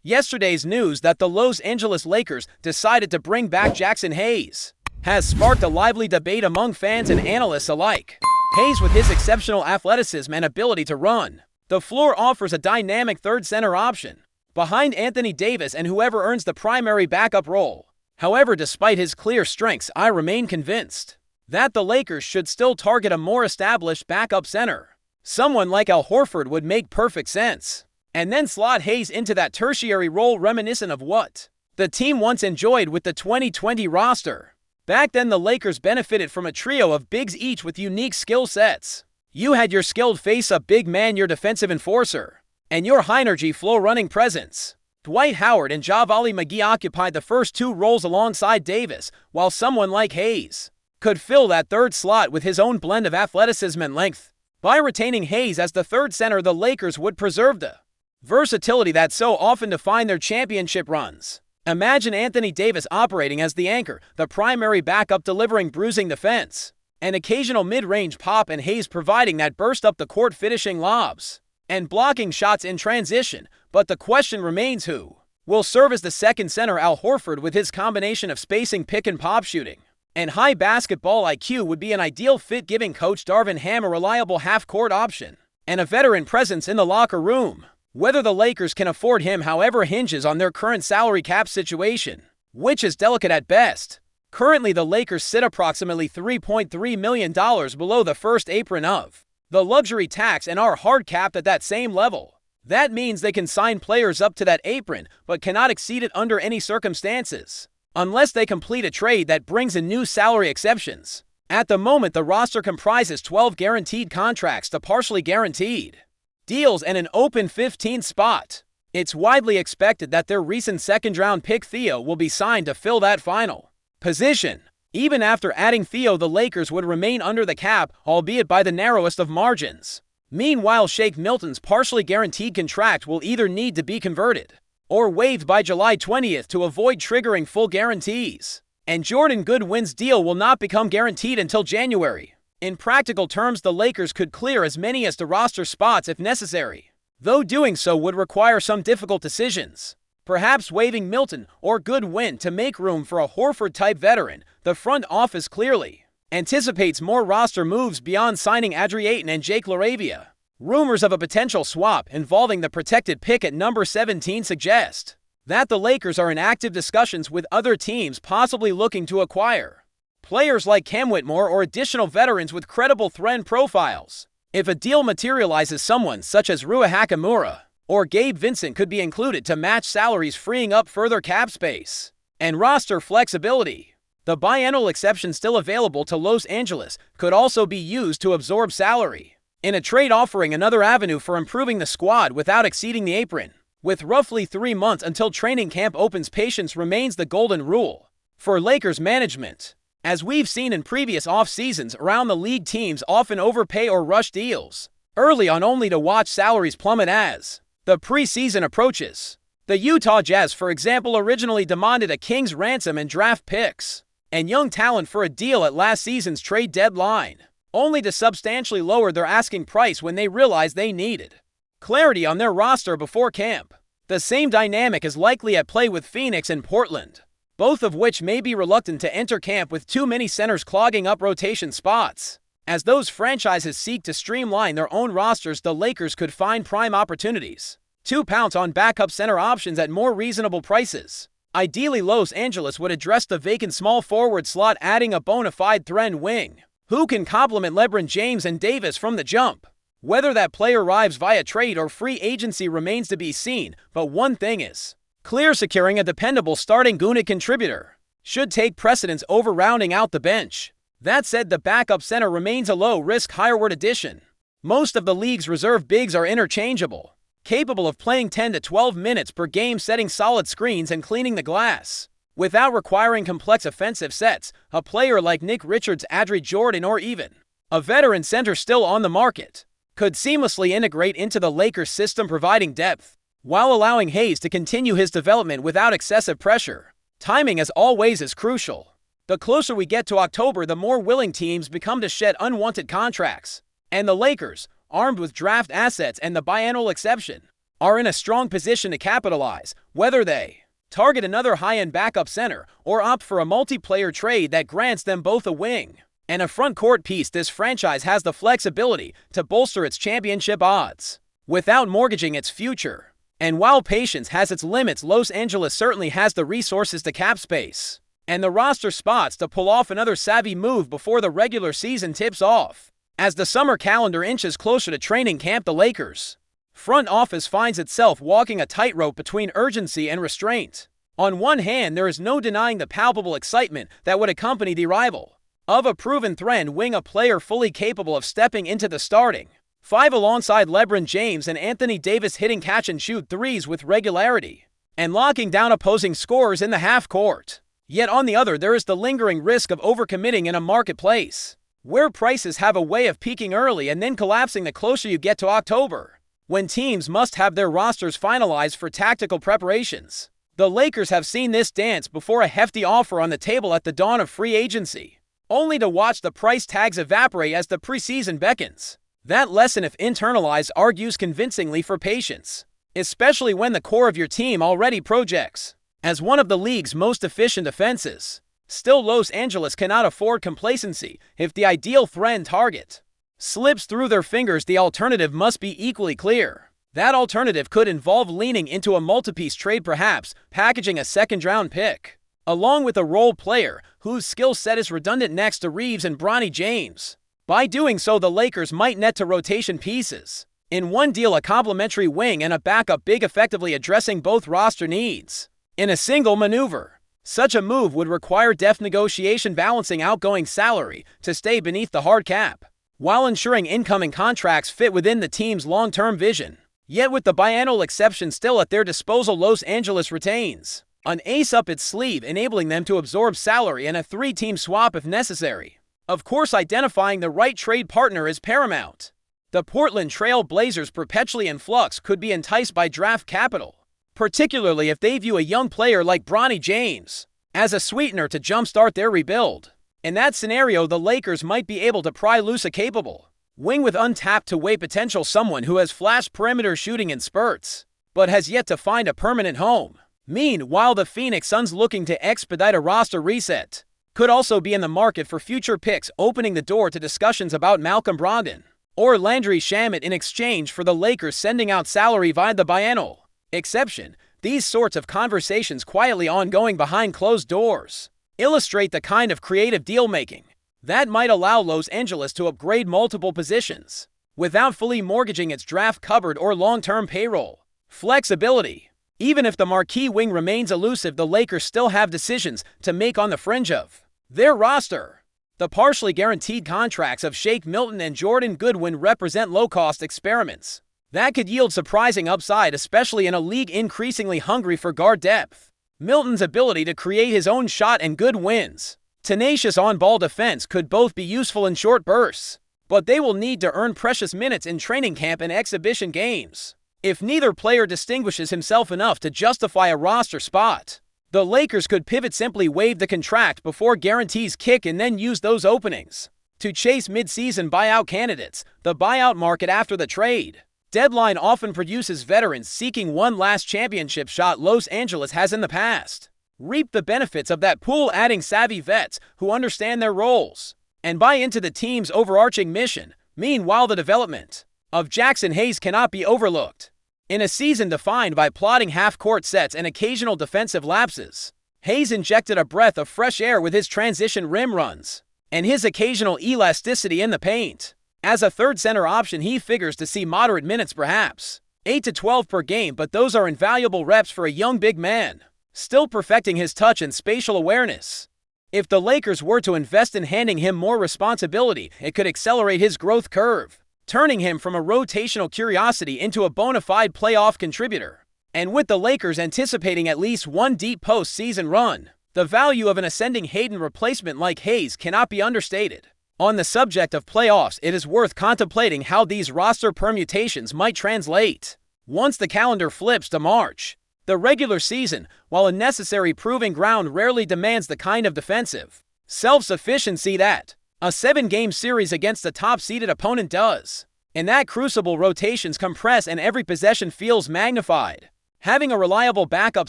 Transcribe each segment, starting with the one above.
Yesterday's news that the Los Angeles Lakers decided to bring back Jackson Hayes has sparked a lively debate among fans and analysts alike. Hayes, with his exceptional athleticism and ability to run the floor, offers a dynamic third center option behind Anthony Davis and whoever earns the primary backup role. However, despite his clear strengths, I remain convinced that the Lakers should still target a more established backup center. Someone like Al Horford would make perfect sense, and then slot Hayes into that tertiary role reminiscent of what the team once enjoyed with the 2020 roster. Back then, the Lakers benefited from a trio of bigs, each with unique skill sets. You had your skilled face-up big man, your defensive enforcer, and your high-energy flow-running presence. Dwight Howard and Javale McGee occupied the first two roles alongside Davis, while someone like Hayes could fill that third slot with his own blend of athleticism and length. By retaining Hayes as the third center, the Lakers would preserve the versatility that so often defined their championship runs. Imagine Anthony Davis operating as the anchor, the primary backup delivering bruising defense, an occasional mid-range pop, and Hayes providing that burst up the court, finishing lobs and blocking shots in transition. But the question remains, who will serve as the second center? Al Horford, with his combination of spacing, pick and pop shooting, and high basketball IQ, would be an ideal fit, giving Coach Darvin Ham a reliable half-court option and a veteran presence in the locker room. Whether the Lakers can afford him, however, hinges on their current salary cap situation, which is delicate at best. Currently, the Lakers sit approximately $3.3 million below the first apron of the luxury tax and are hard capped at that same level. That means they can sign players up to that apron, but cannot exceed it under any circumstances, unless they complete a trade that brings in new salary exceptions. At the moment, the roster comprises 12 guaranteed contracts to partially guaranteed deals and an open 15th spot. It's widely expected that their recent second-round pick Theo will be signed to fill that final position. Even after adding Theo, the Lakers would remain under the cap, albeit by the narrowest of margins. Meanwhile, Shake Milton's partially guaranteed contract will either need to be converted or waived by July 20th to avoid triggering full guarantees, and Jordan Goodwin's deal will not become guaranteed until January. In practical terms, the Lakers could clear as many as the roster spots if necessary, though doing so would require some difficult decisions, perhaps waiving Milton or Goodwin to make room for a Horford-type veteran. The front office clearly anticipates more roster moves beyond signing Adriatin and Jake LaRavia. Rumors of a potential swap involving the protected pick at number 17 suggest that the Lakers are in active discussions with other teams, possibly looking to acquire players like Cam Whitmore or additional veterans with credible threat profiles. If a deal materializes, someone such as Rui Hachimura or Gabe Vincent could be included to match salaries, freeing up further cap space and roster flexibility. The biennial exception still available to Los Angeles could also be used to absorb salary in a trade, offering another avenue for improving the squad without exceeding the apron. With roughly 3 months until training camp opens, patience remains the golden rule for Lakers management. As we've seen in previous off-seasons around the league, teams often overpay or rush deals early on, only to watch salaries plummet as the preseason approaches. The Utah Jazz, for example, originally demanded a king's ransom and draft picks and young talent for a deal at last season's trade deadline, only to substantially lower their asking price when they realized they needed clarity on their roster before camp. The same dynamic is likely at play with Phoenix and Portland, both of which may be reluctant to enter camp with too many centers clogging up rotation spots. As those franchises seek to streamline their own rosters, the Lakers could find prime opportunities to pounce on backup center options at more reasonable prices. Ideally, Los Angeles would address the vacant small forward slot, adding a bona fide threat wing who can complement LeBron James and Davis from the jump. Whether that player arrives via trade or free agency remains to be seen, but one thing is clear: securing a dependable starting unit contributor should take precedence over rounding out the bench. That said, the backup center remains a low-risk, higher-word addition. Most of the league's reserve bigs are interchangeable, capable of playing 10 to 12 minutes per game, setting solid screens and cleaning the glass without requiring complex offensive sets. A player like Nick Richards, Adri Jordan, or even a veteran center still on the market could seamlessly integrate into the Lakers system, providing depth while allowing Hayes to continue his development without excessive pressure. Timing, as always, is crucial. The closer we get to October, the more willing teams become to shed unwanted contracts, and the Lakers, armed with draft assets and the biennial exception, are in a strong position to capitalize, whether they target another high-end backup center or opt for a multiplayer trade that grants them both a wing and a front-court piece. This franchise has the flexibility to bolster its championship odds without mortgaging its future. And while patience has its limits, Los Angeles certainly has the resources to cap space and the roster spots to pull off another savvy move before the regular season tips off. As the summer calendar inches closer to training camp, the Lakers front office finds itself walking a tightrope between urgency and restraint. On one hand, there is no denying the palpable excitement that would accompany the arrival of a proven threat wing, a player fully capable of stepping into the starting five alongside LeBron James and Anthony Davis, hitting catch-and-shoot threes with regularity and locking down opposing scorers in the half-court. Yet on the other, there is the lingering risk of overcommitting in a marketplace where prices have a way of peaking early and then collapsing the closer you get to October, when teams must have their rosters finalized for tactical preparations. The Lakers have seen this dance before, a hefty offer on the table at the dawn of free agency, only to watch the price tags evaporate as the preseason beckons. That lesson, if internalized, argues convincingly for patience, especially when the core of your team already projects as one of the league's most efficient offenses. Still, Los Angeles cannot afford complacency. If the ideal threat target slips through their fingers, the alternative must be equally clear. That alternative could involve leaning into a multi-piece trade, perhaps packaging a second-round pick along with a role player whose skill set is redundant next to Reeves and Bronny James. By doing so, the Lakers might net to rotation pieces in one deal, a complimentary wing and a backup big, effectively addressing both roster needs in a single maneuver. Such a move would require deft negotiation, balancing outgoing salary to stay beneath the hard cap, while ensuring incoming contracts fit within the team's long-term vision. Yet with the biennial exception still at their disposal, Los Angeles retains an ace up its sleeve, enabling them to absorb salary and a three-team swap if necessary. Of course, identifying the right trade partner is paramount. The Portland Trail Blazers, perpetually in flux, could be enticed by draft capital, particularly if they view a young player like Bronny James as a sweetener to jumpstart their rebuild. In that scenario, the Lakers might be able to pry loose a capable wing with untapped two-way potential, someone who has flashed perimeter shooting in spurts, but has yet to find a permanent home. Meanwhile, the Phoenix Suns, looking to expedite a roster reset, could also be in the market for future picks, opening the door to discussions about Malcolm Brogdon or Landry Shamet in exchange for the Lakers sending out salary via the biennial exception. These sorts of conversations, quietly ongoing behind closed doors, illustrate the kind of creative deal-making that might allow Los Angeles to upgrade multiple positions without fully mortgaging its draft cupboard or long-term payroll flexibility. Even if the marquee wing remains elusive, the Lakers still have decisions to make on the fringe of their roster. The partially guaranteed contracts of Shake Milton and Jordan Goodwin represent low-cost experiments that could yield surprising upside, especially in a league increasingly hungry for guard depth. Milton's ability to create his own shot and Goodwin's tenacious on-ball defense could both be useful in short bursts, but they will need to earn precious minutes in training camp and exhibition games. If neither player distinguishes himself enough to justify a roster spot, the Lakers could pivot, simply waive the contract before guarantees kick, and then use those openings to chase mid-season buyout candidates. The buyout market after the trade deadline often produces veterans seeking one last championship shot. Los Angeles has in the past reaped the benefits of that pool, adding savvy vets who understand their roles and buy into the team's overarching mission. Meanwhile, the development of Jackson Hayes cannot be overlooked. In a season defined by plodding half-court sets and occasional defensive lapses, Hayes injected a breath of fresh air with his transition rim runs and his occasional elasticity in the paint. As a third center option, he figures to see moderate minutes, perhaps 8 to 12 per game, but those are invaluable reps for a young big man still perfecting his touch and spatial awareness. If the Lakers were to invest in handing him more responsibility, it could accelerate his growth curve, turning him from a rotational curiosity into a bona fide playoff contributor. And with the Lakers anticipating at least one deep postseason run, the value of an ascending Hayden replacement like Hayes cannot be understated. On the subject of playoffs, it is worth contemplating how these roster permutations might translate once the calendar flips to March. The regular season, while a necessary proving ground, rarely demands the kind of defensive self-sufficiency that a 7-game series against a top-seeded opponent does. In that crucible, rotations compress and every possession feels magnified. Having a reliable backup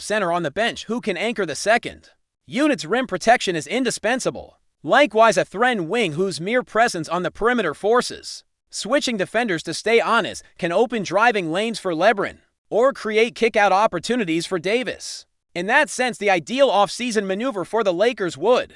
center on the bench who can anchor the second unit's rim protection is indispensable. Likewise, a threatened wing whose mere presence on the perimeter forces switching defenders to stay honest can open driving lanes for LeBron or create kick-out opportunities for Davis. In that sense, the ideal off-season maneuver for the Lakers would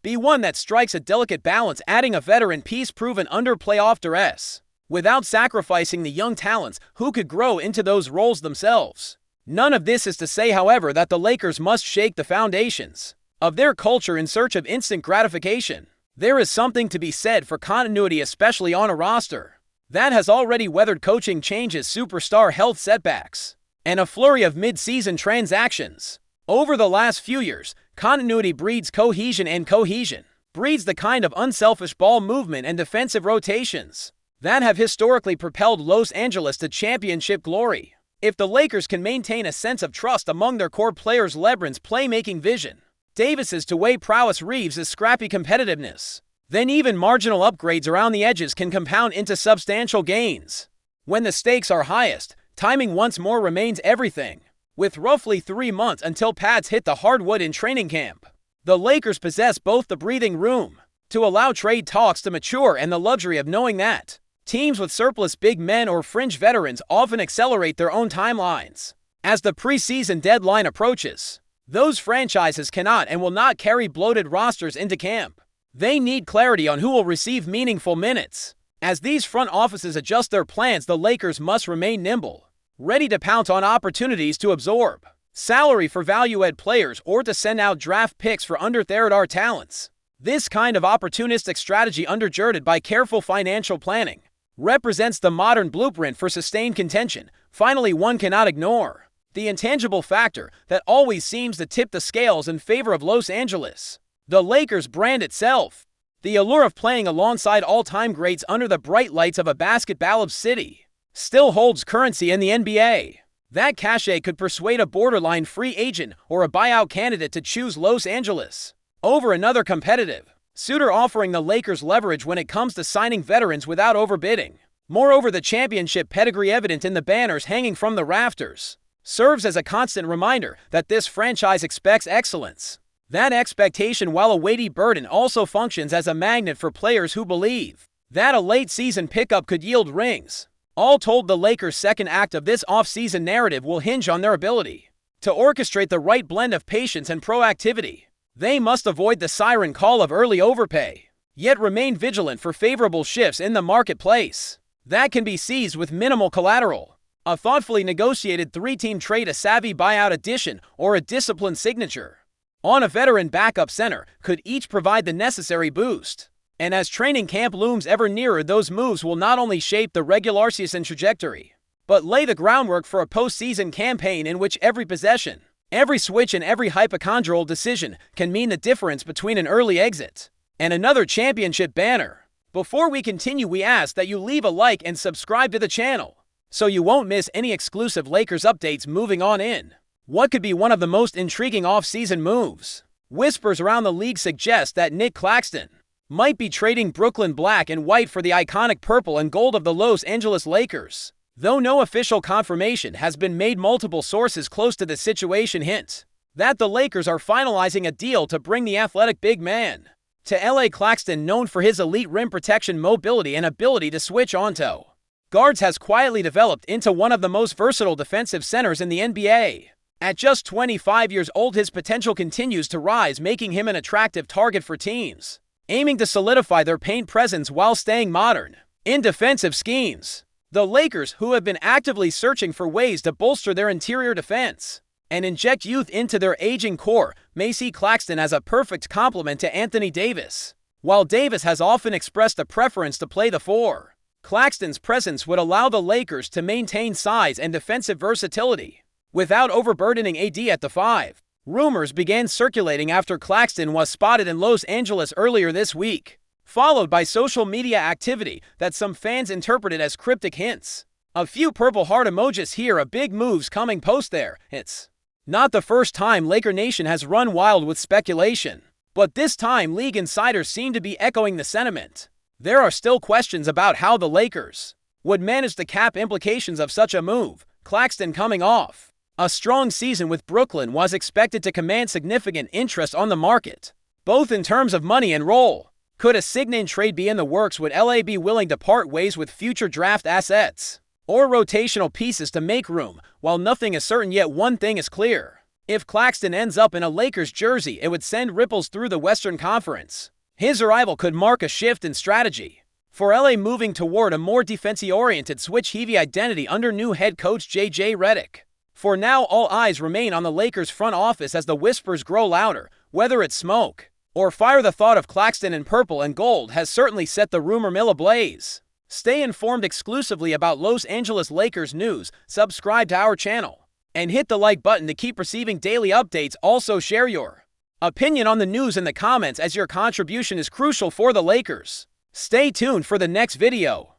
be one that strikes a delicate balance, adding a veteran piece proven under playoff duress without sacrificing the young talents who could grow into those roles themselves. None of this is to say, however, that the Lakers must shake the foundations of their culture in search of instant gratification. There is something to be said for continuity, especially on a roster that has already weathered coaching changes, superstar health setbacks, and a flurry of mid-season transactions. Over the last few years, continuity breeds cohesion, and cohesion breeds the kind of unselfish ball movement and defensive rotations that have historically propelled Los Angeles to championship glory. If the Lakers can maintain a sense of trust among their core players, LeBron's playmaking vision, Davis's two-way prowess, Reeves' scrappy competitiveness, then even marginal upgrades around the edges can compound into substantial gains. When the stakes are highest, timing once more remains everything. With roughly 3 months until pads hit the hardwood in training camp, the Lakers possess both the breathing room to allow trade talks to mature and the luxury of knowing that teams with surplus big men or fringe veterans often accelerate their own timelines. As the preseason deadline approaches, those franchises cannot and will not carry bloated rosters into camp. They need clarity on who will receive meaningful minutes. As these front offices adjust their plans, the Lakers must remain nimble, ready to pounce on opportunities to absorb salary for value-add players or to send out draft picks for under-third talents. This kind of opportunistic strategy, undergirded by careful financial planning, represents the modern blueprint for sustained contention. Finally, one cannot ignore the intangible factor that always seems to tip the scales in favor of Los Angeles: the Lakers brand itself. The allure of playing alongside all-time greats under the bright lights of a basketball city still holds currency in the NBA. That cachet could persuade a borderline free agent or a buyout candidate to choose Los Angeles over another competitive suitor, offering the Lakers leverage when it comes to signing veterans without overbidding. Moreover, the championship pedigree evident in the banners hanging from the rafters serves as a constant reminder that this franchise expects excellence. That expectation, while a weighty burden, also functions as a magnet for players who believe that a late-season pickup could yield rings. All told, the Lakers' second act of this off-season narrative will hinge on their ability to orchestrate the right blend of patience and proactivity. They must avoid the siren call of early overpay, yet remain vigilant for favorable shifts in the marketplace that can be seized with minimal collateral. A thoughtfully negotiated 3-team trade, a savvy buyout addition, or a disciplined signature on a veteran backup center could each provide the necessary boost. And as training camp looms ever nearer, those moves will not only shape the regular season trajectory, but lay the groundwork for a postseason campaign in which every possession, every switch, and every hypochondrial decision can mean the difference between an early exit and another championship banner. Before we continue, we ask that you leave a like and subscribe to the channel so you won't miss any exclusive Lakers updates. Moving on in what could be one of the most intriguing off-season moves. Whispers around the league suggest that Nic Claxton might be trading Brooklyn black and white for the iconic purple and gold of the Los Angeles Lakers. Though no official confirmation has been made, multiple sources close to the situation hint that the Lakers are finalizing a deal to bring the athletic big man to LA. Claxton, known for his elite rim protection, mobility, and ability to switch onto guards, has quietly developed into one of the most versatile defensive centers in the NBA. At just 25 years old, his potential continues to rise, making him an attractive target for teams aiming to solidify their paint presence while staying modern in defensive schemes. The Lakers, who have been actively searching for ways to bolster their interior defense and inject youth into their aging core, may see Claxton as a perfect complement to Anthony Davis. While Davis has often expressed a preference to play the 4, Claxton's presence would allow the Lakers to maintain size and defensive versatility without overburdening AD at the 5. Rumors began circulating after Claxton was spotted in Los Angeles earlier this week, followed by social media activity that some fans interpreted as cryptic hints. A few purple heart emojis here, a big moves coming post there. It's not the first time Laker Nation has run wild with speculation, but this time league insiders seem to be echoing the sentiment. There are still questions about how the Lakers would manage the cap implications of such a move. Claxton, coming off a strong season with Brooklyn, was expected to command significant interest on the market, both in terms of money and role. Could a sign-and trade be in the works? Would LA be willing to part ways with future draft assets or rotational pieces to make room? While nothing is certain yet, one thing is clear. If Claxton ends up in a Lakers jersey, it would send ripples through the Western Conference. His arrival could mark a shift in strategy for LA, moving toward a more defensive-oriented, switch-heavy identity under new head coach J.J. Redick. For now, all eyes remain on the Lakers front office as the whispers grow louder. Whether it's smoke or fire, the thought of Claxton in purple and gold has certainly set the rumor mill ablaze. Stay informed exclusively about Los Angeles Lakers news. Subscribe to our channel and hit the like button to keep receiving daily updates. Also, share your opinion on the news in the comments, as your contribution is crucial for the Lakers. Stay tuned for the next video.